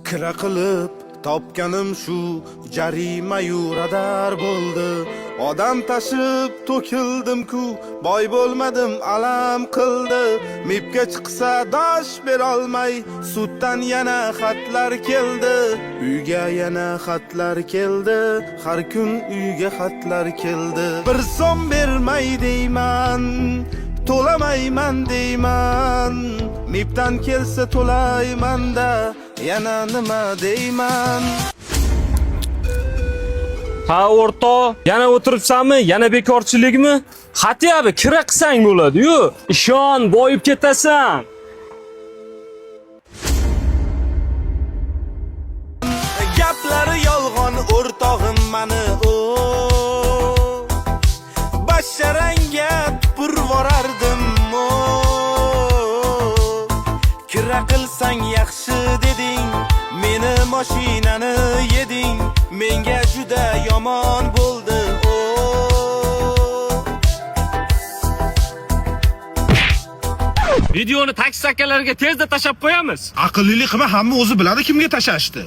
Kira qilib topganim shu jarima-yu radar bo'ldi. Odam tashib to'kildim-ku, boy bo'lmadim, alam qildi. Mipga chiqsa dosh berolmay, suddan yana xatlar keldi. Uyga yana xatlar keldi, har kun uyga xatlar keldi. Bir so'm bermay deyman, to'lamayman deyman. Mipdan kelsa to'layman-da, yana nima deyman? Ha o'rto, yana o'tiribsanmi? Yana bekorchilikmi? Xatiyabi kira qilsang bo'ladi-yu. Ishon, boyib ketasan. Gaplari yolg'on o'rtog'im mani o. Basharanga tupurvorardim o. Kira qilsang yaxshi deding, meni mashinani yeding, menga juda yomon bo'ldi o. Videoni taksi akalarga tezda tashab qo'yamiz. Aqllilik qilma, hamma o'zi biladi kimga tashashdi.